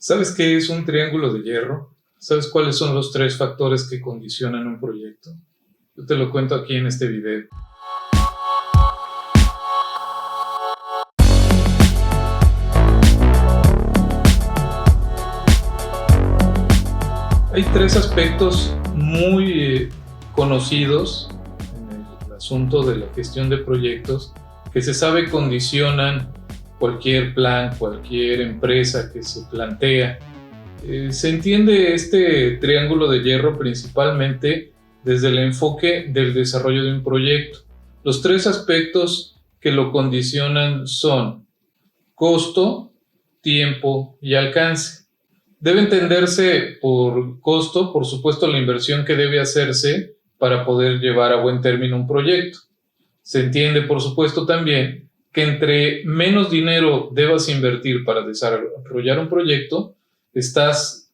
¿Sabes qué es un triángulo de hierro? ¿Sabes cuáles son los tres factores que condicionan un proyecto? Yo te lo cuento aquí en este video. Hay tres aspectos muy conocidos en el asunto de la gestión de proyectos que se sabe condicionan cualquier plan, cualquier empresa que se plantea. Se entiende este triángulo de hierro principalmente desde el enfoque del desarrollo de un proyecto. Los tres aspectos que lo condicionan son costo, tiempo y alcance. Debe entenderse por costo, por supuesto, la inversión que debe hacerse para poder llevar a buen término un proyecto. Se entiende, por supuesto, también que entre menos dinero debas invertir para desarrollar un proyecto, estás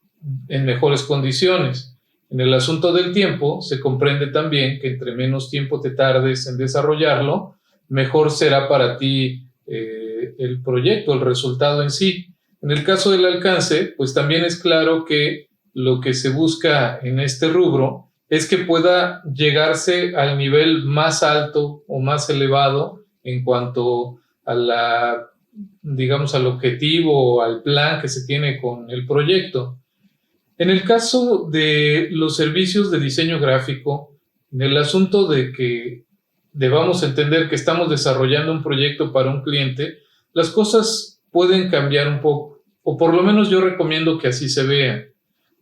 en mejores condiciones. En el asunto del tiempo, se comprende también que entre menos tiempo te tardes en desarrollarlo, mejor será para ti el proyecto, el resultado en sí. En el caso del alcance, pues también es claro que lo que se busca en este rubro es que pueda llegarse al nivel más alto o más elevado en cuanto a al objetivo o al plan que se tiene con el proyecto. En el caso de los servicios de diseño gráfico, en el asunto de que debamos entender que estamos desarrollando un proyecto para un cliente, las cosas pueden cambiar un poco, o por lo menos yo recomiendo que así se vea,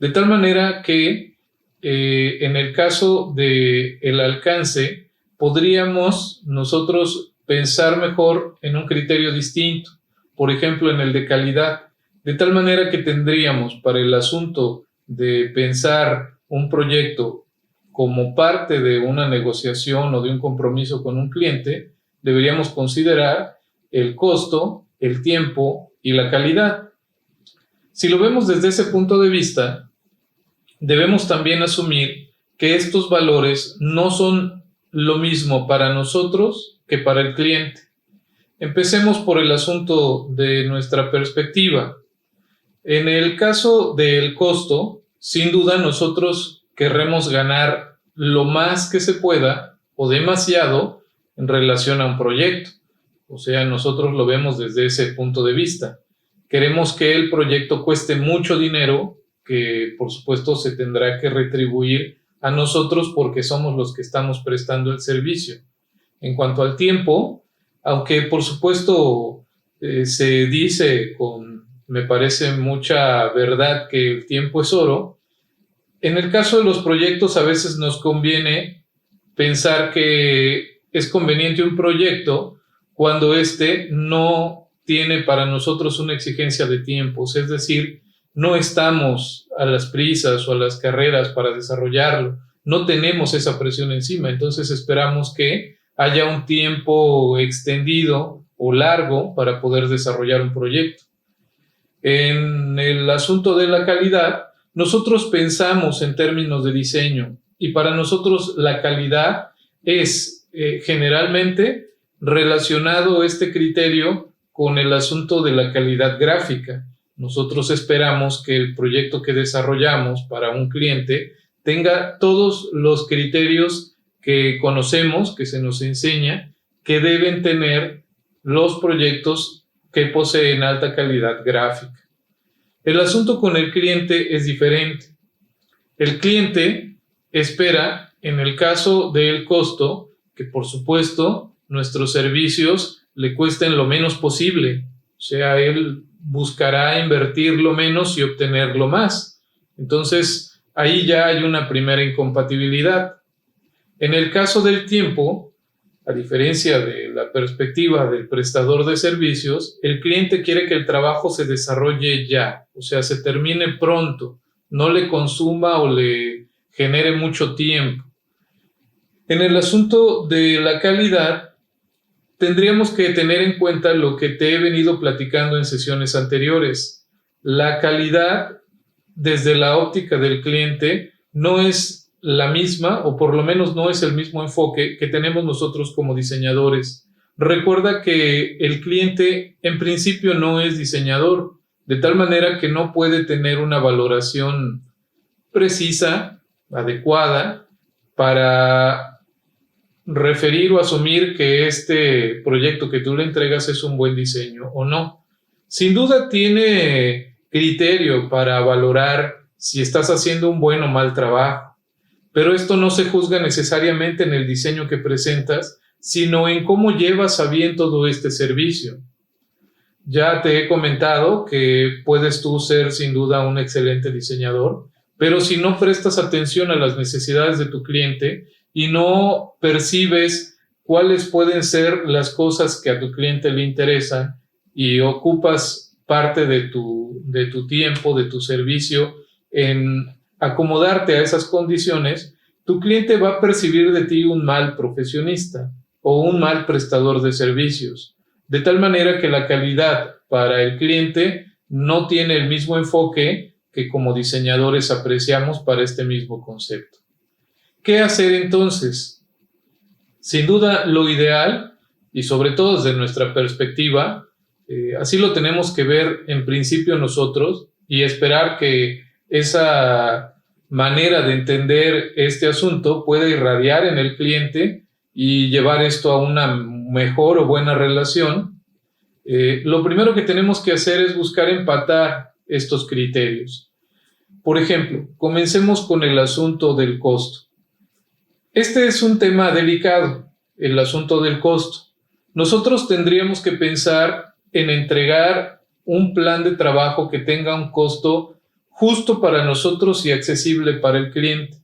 de tal manera que en el caso del alcance podríamos nosotros pensar mejor en un criterio distinto, por ejemplo en el de calidad, de tal manera que tendríamos para el asunto de pensar un proyecto como parte de una negociación o de un compromiso con un cliente, deberíamos considerar el costo, el tiempo y la calidad. Si lo vemos desde ese punto de vista, debemos también asumir que estos valores no son lo mismo para nosotros que para el cliente. Empecemos por el asunto de nuestra perspectiva. En el caso del costo, sin duda nosotros querremos ganar lo más que se pueda o demasiado en relación a un proyecto. O sea, nosotros lo vemos desde ese punto de vista. Queremos que el proyecto cueste mucho dinero, que por supuesto se tendrá que retribuir a nosotros porque somos los que estamos prestando el servicio. En cuanto al tiempo, aunque por supuesto se dice me parece mucha verdad que el tiempo es oro, en el caso de los proyectos a veces nos conviene pensar que es conveniente un proyecto cuando éste no tiene para nosotros una exigencia de tiempos, es decir, no estamos a las prisas o a las carreras para desarrollarlo, no tenemos esa presión encima, entonces esperamos que haya un tiempo extendido o largo para poder desarrollar un proyecto. En el asunto de la calidad, nosotros pensamos en términos de diseño y para nosotros la calidad es generalmente relacionado este criterio con el asunto de la calidad gráfica. Nosotros esperamos que el proyecto que desarrollamos para un cliente tenga todos los criterios que conocemos, que se nos enseña, que deben tener los proyectos que poseen alta calidad gráfica. El asunto con el cliente es diferente. El cliente espera, en el caso del costo, que por supuesto nuestros servicios le cuesten lo menos posible. O sea, él buscará invertir lo menos y obtener lo más. Entonces, ahí ya hay una primera incompatibilidad. En el caso del tiempo, a diferencia de la perspectiva del prestador de servicios, el cliente quiere que el trabajo se desarrolle ya, o sea, se termine pronto, no le consuma o le genere mucho tiempo. En el asunto de la calidad, tendríamos que tener en cuenta lo que te he venido platicando en sesiones anteriores. La calidad, desde la óptica del cliente, no es la misma, o por lo menos no es el mismo enfoque que tenemos nosotros como diseñadores. Recuerda que el cliente en principio no es diseñador, de tal manera que no puede tener una valoración precisa, adecuada, para referir o asumir que este proyecto que tú le entregas es un buen diseño o no. Sin duda tiene criterio para valorar si estás haciendo un buen o mal trabajo, pero esto no se juzga necesariamente en el diseño que presentas, sino en cómo llevas a bien todo este servicio. Ya te he comentado que puedes tú ser sin duda un excelente diseñador, pero si no prestas atención a las necesidades de tu cliente y no percibes cuáles pueden ser las cosas que a tu cliente le interesan y ocupas parte de tu tiempo, de tu servicio en acomodarte a esas condiciones, tu cliente va a percibir de ti un mal profesionista o un mal prestador de servicios, de tal manera que la calidad para el cliente no tiene el mismo enfoque que como diseñadores apreciamos para este mismo concepto. ¿Qué hacer entonces? Sin duda lo ideal, y sobre todo desde nuestra perspectiva, así lo tenemos que ver en principio nosotros y esperar que esa manera de entender este asunto pueda irradiar en el cliente y llevar esto a una mejor o buena relación. Lo primero que tenemos que hacer es buscar empatar estos criterios. Por ejemplo, comencemos con el asunto del costo. Este es un tema delicado, el asunto del costo. Nosotros tendríamos que pensar en entregar un plan de trabajo que tenga un costo justo para nosotros y accesible para el cliente.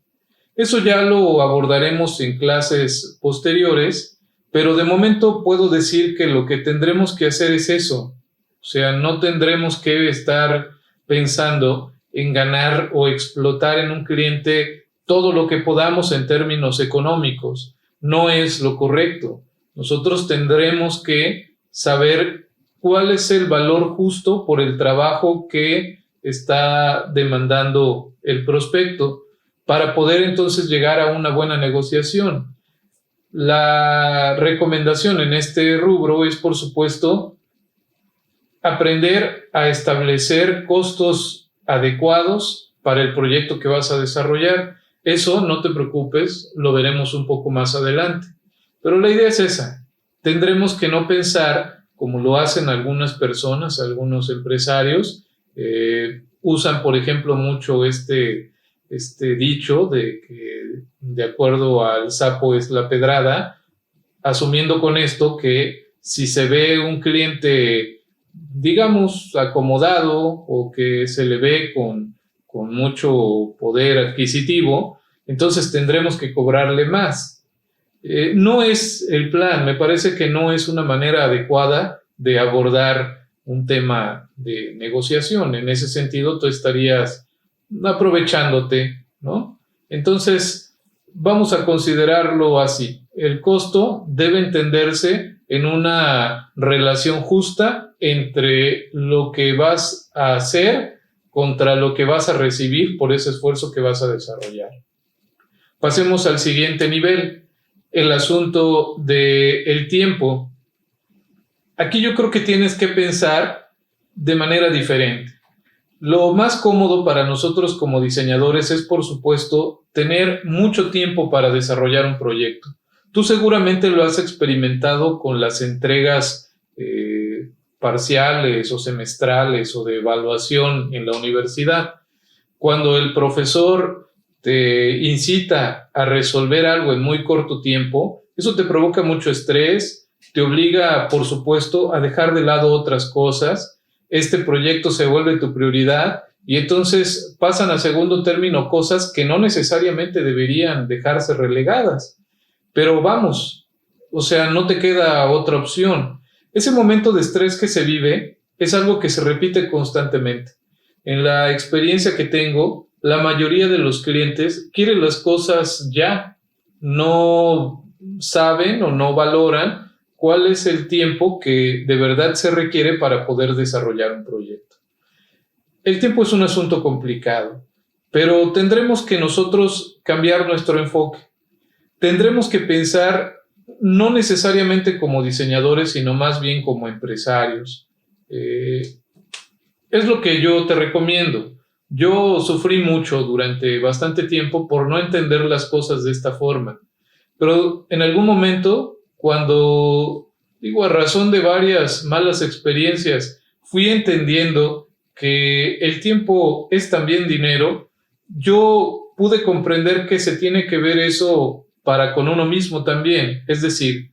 Eso ya lo abordaremos en clases posteriores, pero de momento puedo decir que lo que tendremos que hacer es eso. O sea, no tendremos que estar pensando en ganar o explotar en un cliente todo lo que podamos en términos económicos. No es lo correcto. Nosotros tendremos que saber cuál es el valor justo por el trabajo que está demandando el prospecto para poder entonces llegar a una buena negociación. La recomendación en este rubro es, por supuesto, aprender a establecer costos adecuados para el proyecto que vas a desarrollar. Eso, no te preocupes, lo veremos un poco más adelante. Pero la idea es esa. Tendremos que no pensar, como lo hacen algunas personas, algunos empresarios, usan, por ejemplo, mucho este dicho de que de acuerdo al sapo es la pedrada, asumiendo con esto que si se ve un cliente, digamos, acomodado o que se le ve con mucho poder adquisitivo, entonces tendremos que cobrarle más. No es el plan, me parece que no es una manera adecuada de abordar un tema de negociación. En ese sentido, tú estarías aprovechándote, ¿no? Entonces, vamos a considerarlo así. El costo debe entenderse en una relación justa entre lo que vas a hacer contra lo que vas a recibir por ese esfuerzo que vas a desarrollar. Pasemos al siguiente nivel, el asunto del tiempo. Aquí yo creo que tienes que pensar de manera diferente. Lo más cómodo para nosotros como diseñadores es, por supuesto, tener mucho tiempo para desarrollar un proyecto. Tú seguramente lo has experimentado con las entregas parciales o semestrales o de evaluación en la universidad. Cuando el profesor te incita a resolver algo en muy corto tiempo, eso te provoca mucho estrés, te obliga, por supuesto, a dejar de lado otras cosas. Este proyecto se vuelve tu prioridad y entonces pasan a segundo término cosas que no necesariamente deberían dejarse relegadas. Pero vamos, o sea, no te queda otra opción. Ese momento de estrés que se vive es algo que se repite constantemente. En la experiencia que tengo, la mayoría de los clientes quieren las cosas ya, no saben o no valoran cuál es el tiempo que de verdad se requiere para poder desarrollar un proyecto. El tiempo es un asunto complicado, pero tendremos que nosotros cambiar nuestro enfoque. Tendremos que pensar no necesariamente como diseñadores, sino más bien como empresarios. es lo que yo te recomiendo. Yo sufrí mucho durante bastante tiempo por no entender las cosas de esta forma, pero en algún momento, cuando, digo, a razón de varias malas experiencias, fui entendiendo que el tiempo es también dinero, yo pude comprender que se tiene que ver eso para con uno mismo también. Es decir,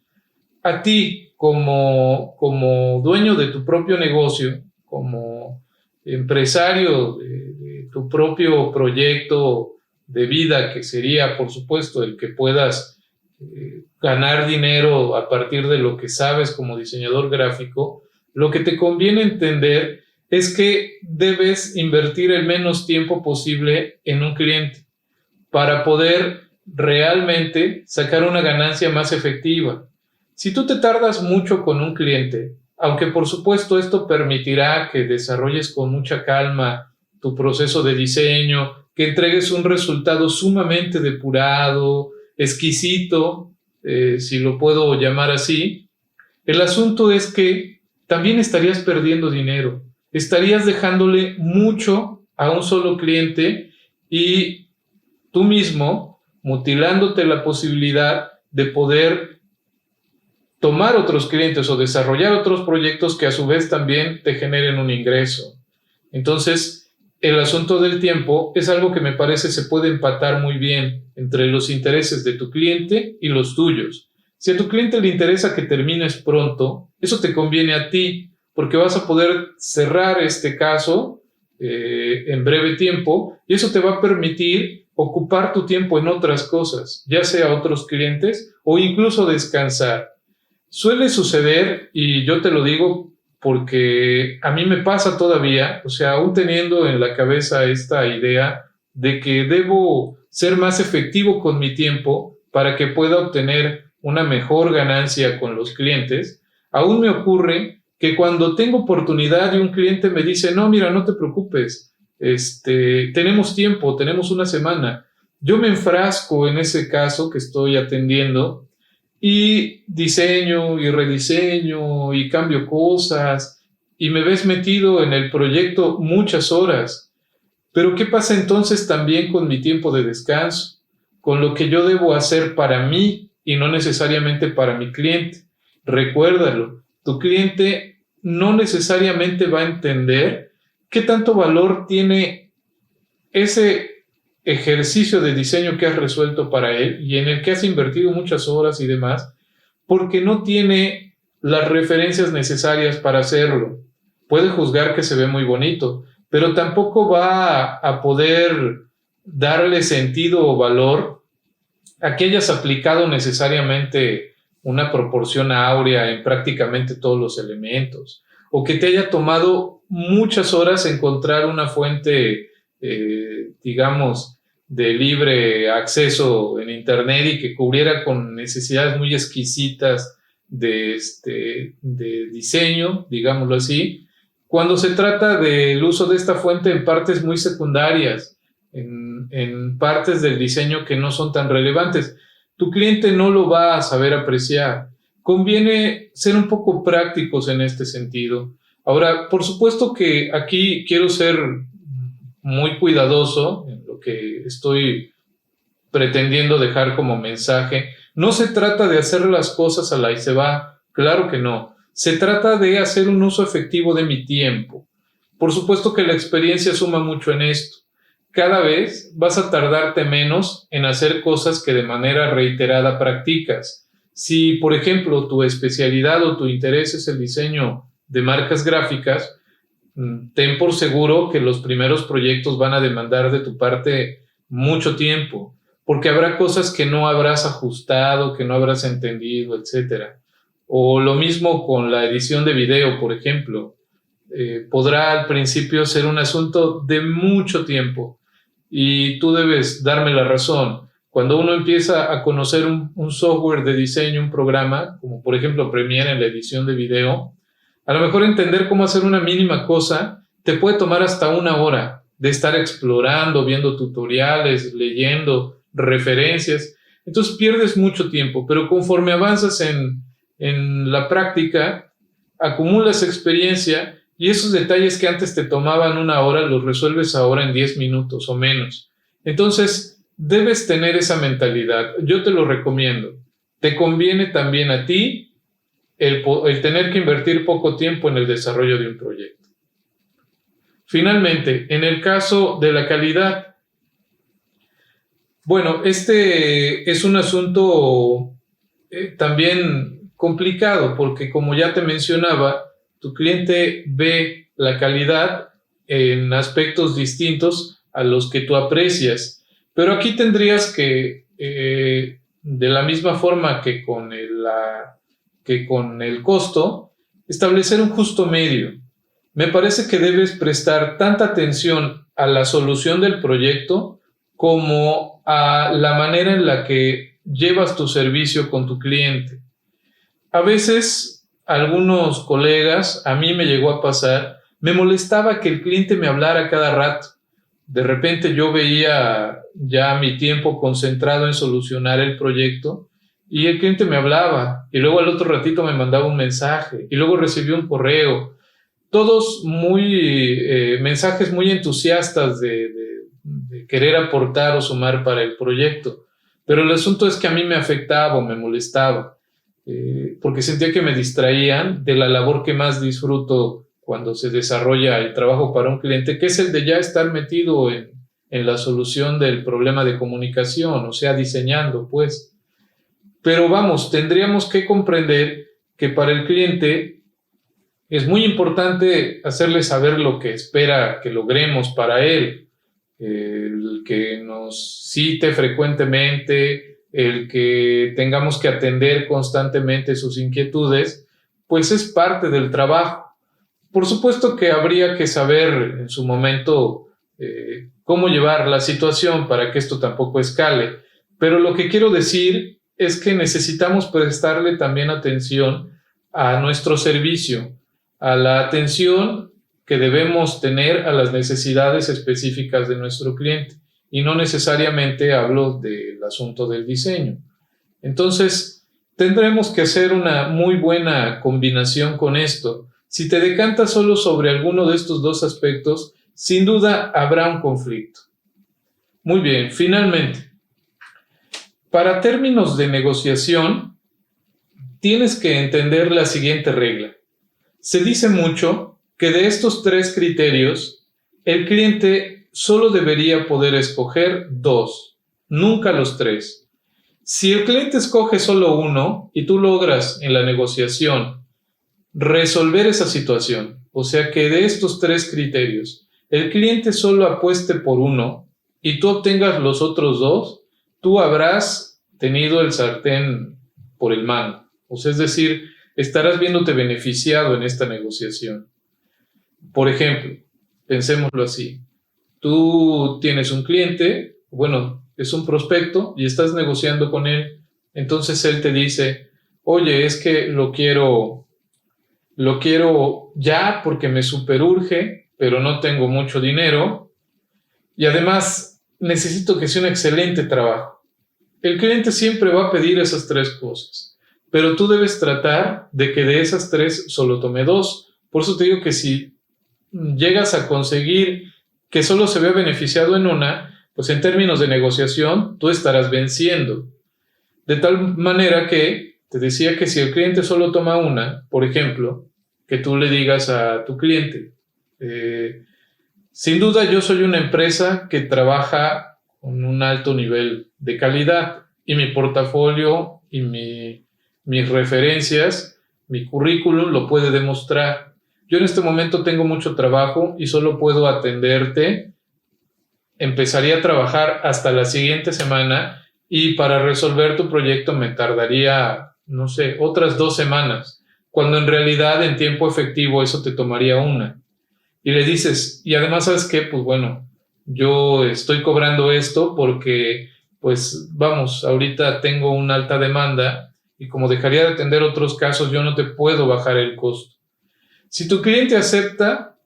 a ti como dueño de tu propio negocio, como empresario de tu propio proyecto de vida, que sería, por supuesto, el que puedas ganar dinero a partir de lo que sabes como diseñador gráfico, lo que te conviene entender es que debes invertir el menos tiempo posible en un cliente para poder realmente sacar una ganancia más efectiva. Si tú te tardas mucho con un cliente, aunque por supuesto esto permitirá que desarrolles con mucha calma tu proceso de diseño, que entregues un resultado sumamente depurado, exquisito, si lo puedo llamar así, el asunto es que también estarías perdiendo dinero, estarías dejándole mucho a un solo cliente y tú mismo mutilándote la posibilidad de poder tomar otros clientes o desarrollar otros proyectos que a su vez también te generen un ingreso. Entonces, el asunto del tiempo es algo que me parece se puede empatar muy bien entre los intereses de tu cliente y los tuyos. Si a tu cliente le interesa que termines pronto, eso te conviene a ti, porque vas a poder cerrar este caso en breve tiempo y eso te va a permitir ocupar tu tiempo en otras cosas, ya sea otros clientes o incluso descansar. Suele suceder, y yo te lo digo porque a mí me pasa todavía, o sea, aún teniendo en la cabeza esta idea de que debo ser más efectivo con mi tiempo para que pueda obtener una mejor ganancia con los clientes, aún me ocurre que cuando tengo oportunidad y un cliente me dice, no, mira, no te preocupes, tenemos tiempo, tenemos una semana, yo me enfrasco en ese caso que estoy atendiendo y diseño y rediseño y cambio cosas y me ves metido en el proyecto muchas horas. Pero ¿qué pasa entonces también con mi tiempo de descanso? Con lo que yo debo hacer para mí y no necesariamente para mi cliente. Recuérdalo, tu cliente no necesariamente va a entender qué tanto valor tiene ese ejercicio de diseño que has resuelto para él y en el que has invertido muchas horas y demás, porque no tiene las referencias necesarias para hacerlo. Puede juzgar que se ve muy bonito, pero tampoco va a poder darle sentido o valor a que hayas aplicado necesariamente una proporción áurea en prácticamente todos los elementos, o que te haya tomado muchas horas encontrar una fuente, digamos, de libre acceso en internet y que cubriera con necesidades muy exquisitas de diseño, digámoslo así, cuando se trata del uso de esta fuente en partes muy secundarias, en partes del diseño que no son tan relevantes. Tu cliente no lo va a saber apreciar. Conviene ser un poco prácticos en este sentido. Ahora, por supuesto que aquí quiero ser muy cuidadoso en lo que estoy pretendiendo dejar como mensaje. No se trata de hacer las cosas a la y se va, claro que no. Se trata de hacer un uso efectivo de mi tiempo. Por supuesto que la experiencia suma mucho en esto. Cada vez vas a tardarte menos en hacer cosas que de manera reiterada practicas. Si, por ejemplo, tu especialidad o tu interés es el diseño de marcas gráficas, ten por seguro que los primeros proyectos van a demandar de tu parte mucho tiempo, porque habrá cosas que no habrás ajustado, que no habrás entendido, etc. O lo mismo con la edición de video, por ejemplo. Podrá al principio ser un asunto de mucho tiempo y tú debes darme la razón. Cuando uno empieza a conocer un software de diseño, un programa, como por ejemplo Premiere en la edición de video, a lo mejor entender cómo hacer una mínima cosa te puede tomar hasta una hora de estar explorando, viendo tutoriales, leyendo referencias. Entonces pierdes mucho tiempo, pero conforme avanzas en la práctica, acumulas experiencia Y esos detalles que antes te tomaban 1 hora, los resuelves ahora en 10 minutos o menos. Entonces, debes tener esa mentalidad. Yo te lo recomiendo. Te conviene también a ti el tener que invertir poco tiempo en el desarrollo de un proyecto. Finalmente, en el caso de la calidad, bueno, este es un asunto también complicado porque, como ya te mencionaba, tu cliente ve la calidad en aspectos distintos a los que tú aprecias. Pero aquí tendrías que, de la misma forma que con el costo, establecer un justo medio. Me parece que debes prestar tanta atención a la solución del proyecto como a la manera en la que llevas tu servicio con tu cliente. A veces, algunos colegas, a mí me llegó a pasar, me molestaba que el cliente me hablara cada rato. De repente yo veía ya mi tiempo concentrado en solucionar el proyecto y el cliente me hablaba y luego al otro ratito me mandaba un mensaje y luego recibí un correo. Todos mensajes muy entusiastas de querer aportar o sumar para el proyecto. Pero el asunto es que a mí me afectaba o me molestaba, porque sentía que me distraían de la labor que más disfruto cuando se desarrolla el trabajo para un cliente, que es el de ya estar metido en la solución del problema de comunicación, o sea, diseñando, pues. Pero vamos, tendríamos que comprender que para el cliente es muy importante hacerle saber lo que espera que logremos para él, el que nos cite frecuentemente, el que tengamos que atender constantemente sus inquietudes, pues es parte del trabajo. Por supuesto que habría que saber en su momento cómo llevar la situación para que esto tampoco escale, pero lo que quiero decir es que necesitamos prestarle también atención a nuestro servicio, a la atención que debemos tener a las necesidades específicas de nuestro cliente, y no necesariamente hablo del asunto del diseño. Entonces, tendremos que hacer una muy buena combinación con esto. Si te decantas solo sobre alguno de estos dos aspectos, sin duda habrá un conflicto. Muy bien, finalmente, para términos de negociación, tienes que entender la siguiente regla. Se dice mucho que de estos 3 criterios, el cliente solo debería poder escoger 2, nunca los 3. Si el cliente escoge solo uno y tú logras en la negociación resolver esa situación, o sea que de estos 3 criterios, el cliente solo apueste por uno y tú obtengas los otros 2, tú habrás tenido el sartén por el mango. O sea, es decir, estarás viéndote beneficiado en esta negociación. Por ejemplo, pensémoslo así. Tú tienes un cliente, bueno, es un prospecto y estás negociando con él. Entonces él te dice, oye, es que lo quiero ya porque me superurge, pero no tengo mucho dinero y además necesito que sea un excelente trabajo. El cliente siempre va a pedir esas 3 cosas, pero tú debes tratar de que de esas 3 solo tome 2. Por eso te digo que si llegas a conseguir que solo se vea beneficiado en una, pues en términos de negociación tú estarás venciendo. De tal manera que te decía que si el cliente solo toma una, por ejemplo, que tú le digas a tu cliente, sin duda yo soy una empresa que trabaja con un alto nivel de calidad y mi portafolio y mis referencias, mi currículum lo puede demostrar. Yo en este momento tengo mucho trabajo y solo puedo atenderte. Empezaría a trabajar hasta la siguiente semana y para resolver tu proyecto me tardaría, no sé, otras 2 semanas, cuando en realidad en tiempo efectivo eso te tomaría 1. Y le dices, y además, ¿sabes qué? Pues bueno, yo estoy cobrando esto porque, pues vamos, ahorita tengo una alta demanda y como dejaría de atender otros casos, yo no te puedo bajar el costo. Si tu cliente acepta,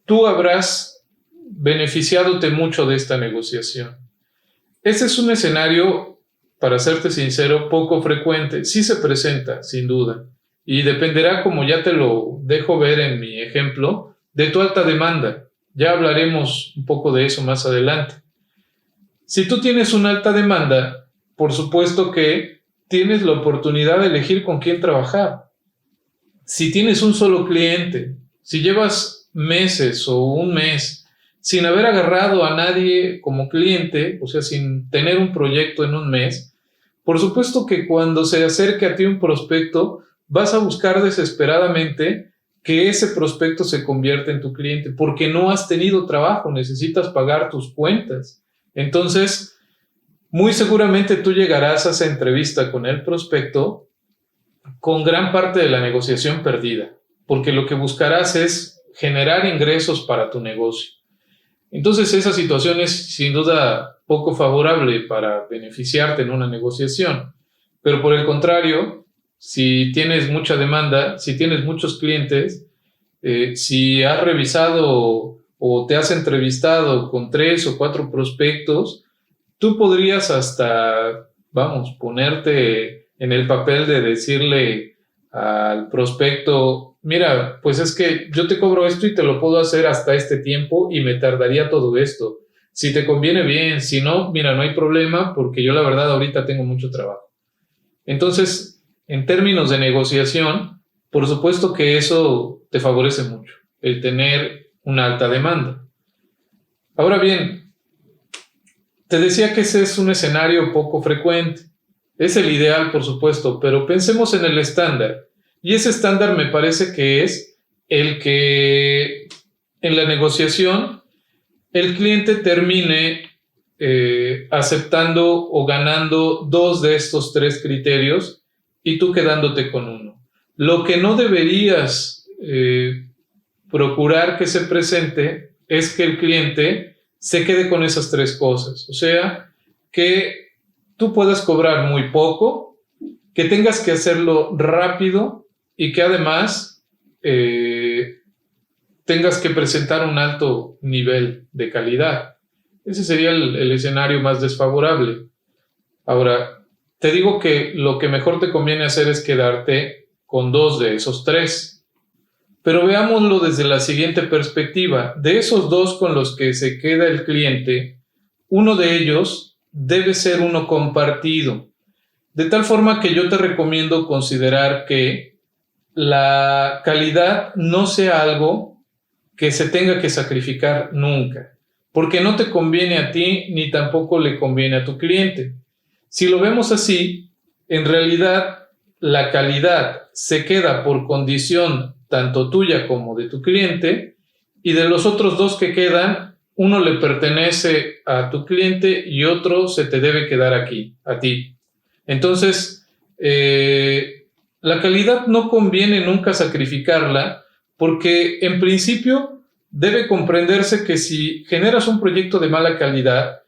tú habrás beneficiándote mucho de esta negociación. Este es un escenario, para serte sincero, poco frecuente. Sí se presenta, sin duda, y dependerá, como ya te lo dejo ver en mi ejemplo, de tu alta demanda. Ya hablaremos un poco de eso más adelante. Si tú tienes una alta demanda, por supuesto que tienes la oportunidad de elegir con quién trabajar. Si tienes un solo cliente, si llevas meses o un mes sin haber agarrado a nadie como cliente, o sea, sin tener un proyecto en un mes, por supuesto que cuando se acerque a ti un prospecto, vas a buscar desesperadamente que ese prospecto se convierta en tu cliente, porque no has tenido trabajo, necesitas pagar tus cuentas. Entonces, muy seguramente tú llegarás a esa entrevista con el prospecto con gran parte de la negociación perdida, porque lo que buscarás es generar ingresos para tu negocio. Entonces, esa situación es sin duda poco favorable para beneficiarte en una negociación. Pero por el contrario, si tienes mucha demanda, si tienes muchos clientes, si has revisado o te has entrevistado con 3 o 4 prospectos, tú podrías hasta, vamos, ponerte en el papel de decirle al prospecto, mira, pues es que yo te cobro esto y te lo puedo hacer hasta este tiempo y me tardaría todo esto. Si te conviene bien, si no, mira, no hay problema porque yo la verdad ahorita tengo mucho trabajo. Entonces, en términos de negociación, por supuesto que eso te favorece mucho, el tener una alta demanda. Ahora bien, te decía que ese es un escenario poco frecuente. Es el ideal, por supuesto, pero pensemos en el estándar. Y ese estándar me parece que es el que en la negociación el cliente termine aceptando o ganando 2 de estos 3 criterios y tú quedándote con uno. Lo que no deberías procurar que se presente es que el cliente se quede con esas 3 cosas. O sea, que tú puedas cobrar muy poco, que tengas que hacerlo rápido y que además tengas que presentar un alto nivel de calidad. Ese sería el escenario más desfavorable. Ahora, te digo que lo que mejor te conviene hacer es quedarte con 2 de esos 3. Pero veámoslo desde la siguiente perspectiva. De esos 2 con los que se queda el cliente, uno de ellos debe ser uno compartido. De tal forma que yo te recomiendo considerar que la calidad no sea algo que se tenga que sacrificar nunca, porque no te conviene a ti ni tampoco le conviene a tu cliente. Si lo vemos así, en realidad la calidad se queda por condición tanto tuya como de tu cliente, y de los otros 2 que quedan, uno le pertenece a tu cliente y otro se te debe quedar aquí, a ti. Entonces, la calidad no conviene nunca sacrificarla, porque en principio debe comprenderse que si generas un proyecto de mala calidad,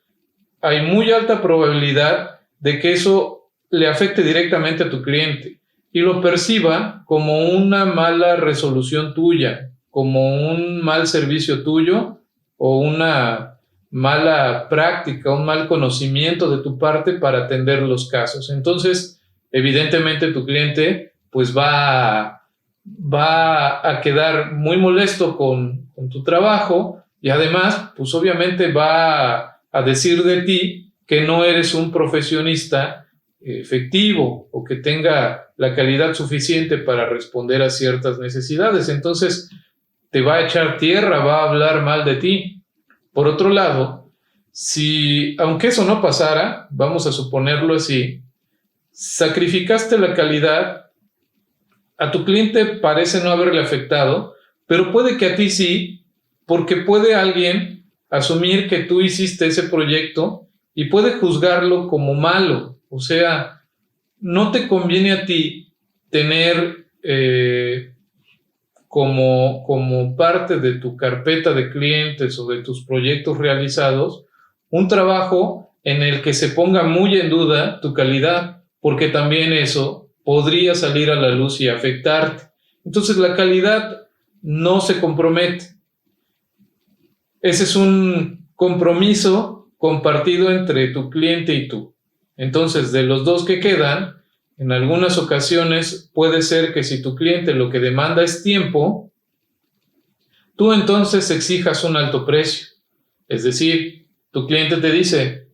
hay muy alta probabilidad de que eso le afecte directamente a tu cliente y lo perciba como una mala resolución tuya, como un mal servicio tuyo o una mala práctica, un mal conocimiento de tu parte para atender los casos. Entonces, evidentemente tu cliente pues va a quedar muy molesto con tu trabajo y además pues obviamente va a decir de ti que no eres un profesionista efectivo o que tenga la calidad suficiente para responder a ciertas necesidades. Entonces te va a echar tierra, va a hablar mal de ti. Por otro lado, si aunque eso no pasara, vamos a suponerlo así, sacrificaste la calidad, a tu cliente parece no haberle afectado, pero puede que a ti sí, porque puede alguien asumir que tú hiciste ese proyecto y puede juzgarlo como malo. O sea, no te conviene a ti tener como parte de tu carpeta de clientes o de tus proyectos realizados un trabajo en el que se ponga muy en duda tu calidad, porque también eso podría salir a la luz y afectarte. Entonces la calidad no se compromete. Ese es un compromiso compartido entre tu cliente y tú. Entonces, de los 2 que quedan, En algunas ocasiones puede ser que si tu cliente lo que demanda es tiempo, tú entonces exijas un alto precio. Es decir, tu cliente te dice,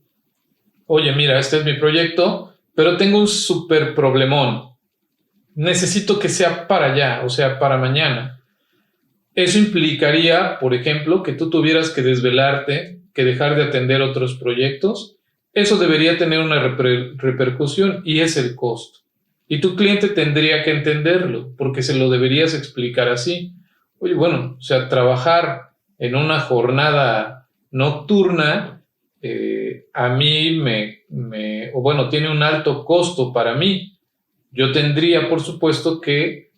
oye, mira, este es mi proyecto, pero tengo un súper problemón. Necesito que sea para allá, o sea, para mañana. Eso implicaría, por ejemplo, que tú tuvieras que desvelarte, que dejar de atender otros proyectos. Eso debería tener una repercusión y es el costo. Y tu cliente tendría que entenderlo, porque se lo deberías explicar así. Oye, bueno, o sea, trabajar en una jornada nocturna a mí tiene un alto costo para mí. Yo tendría, por supuesto, que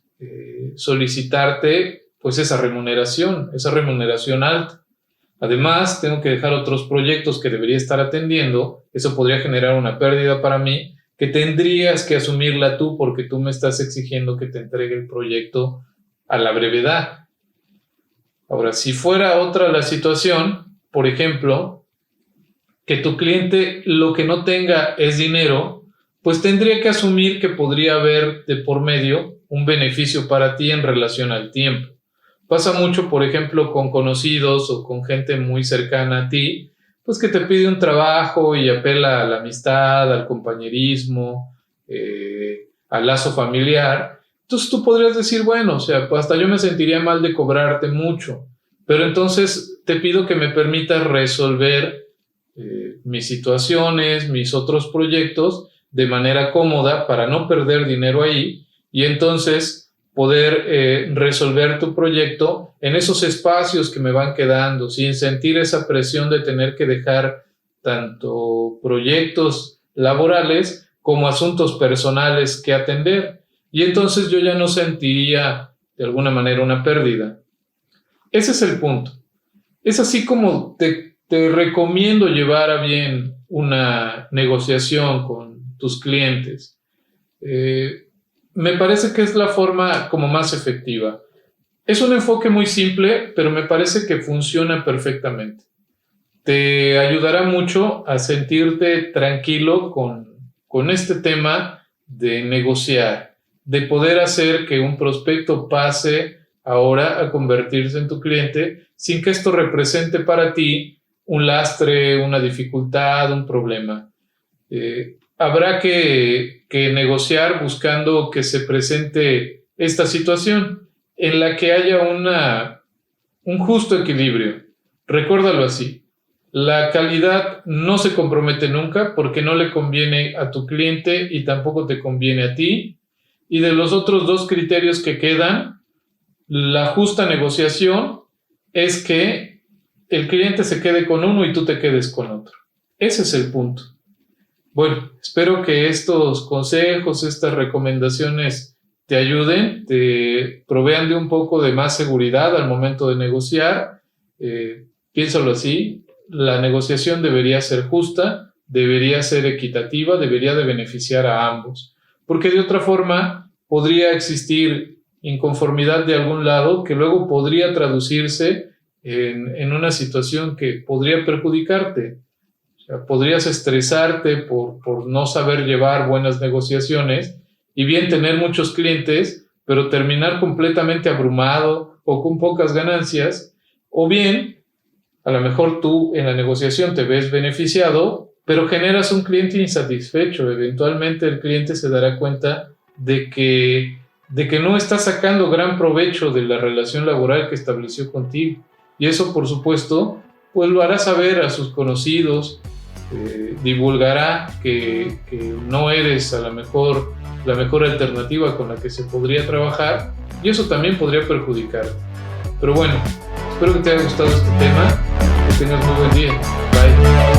solicitarte pues esa remuneración alta. Además, tengo que dejar otros proyectos que debería estar atendiendo. Eso podría generar una pérdida para mí que tendrías que asumirla tú porque tú me estás exigiendo que te entregue el proyecto a la brevedad. Ahora, si fuera otra la situación, por ejemplo, que tu cliente lo que no tenga es dinero, pues tendría que asumir que podría haber de por medio un beneficio para ti en relación al tiempo. Pasa mucho, por ejemplo, con conocidos o con gente muy cercana a ti, pues que te pide un trabajo y apela a la amistad, al compañerismo, al lazo familiar. Entonces tú podrías decir, bueno, o sea, pues hasta yo me sentiría mal de cobrarte mucho, pero entonces te pido que me permitas resolver mis situaciones, mis otros proyectos de manera cómoda para no perder dinero ahí y entonces poder resolver tu proyecto en esos espacios que me van quedando, sin sentir esa presión de tener que dejar tanto proyectos laborales como asuntos personales que atender. Y entonces yo ya no sentiría de alguna manera una pérdida. Ese es el punto. Es así como te recomiendo llevar a bien una negociación con tus clientes. Me parece que es la forma como más efectiva. Es un enfoque muy simple, pero me parece que funciona perfectamente. Te ayudará mucho a sentirte tranquilo con este tema de negociar, de poder hacer que un prospecto pase ahora a convertirse en tu cliente sin que esto represente para ti un lastre, una dificultad, un problema. Habrá que negociar buscando que se presente esta situación en la que haya un justo equilibrio. Recuérdalo así. La calidad no se compromete nunca porque no le conviene a tu cliente y tampoco te conviene a ti. Y de los otros dos criterios que quedan, la justa negociación es que el cliente se quede con uno y tú te quedes con otro. Ese es el punto. Bueno, espero que estos consejos, estas recomendaciones te ayuden, te provean de un poco de más seguridad al momento de negociar. Piénsalo así, la negociación debería ser justa, debería ser equitativa, debería de beneficiar a ambos, porque de otra forma podría existir inconformidad de algún lado que luego podría traducirse en una situación que podría perjudicarte. Podrías estresarte por no saber llevar buenas negociaciones y bien tener muchos clientes, pero terminar completamente abrumado o con pocas ganancias, o bien, a lo mejor tú en la negociación te ves beneficiado, pero generas un cliente insatisfecho. Eventualmente el cliente se dará cuenta de que no está sacando gran provecho de la relación laboral que estableció contigo. Y eso, por supuesto, pues lo hará saber a sus conocidos, divulgará que no eres a lo mejor la mejor alternativa con la que se podría trabajar y eso también podría perjudicarte. Pero bueno, espero que te haya gustado este tema, que tengas muy buen día. Bye.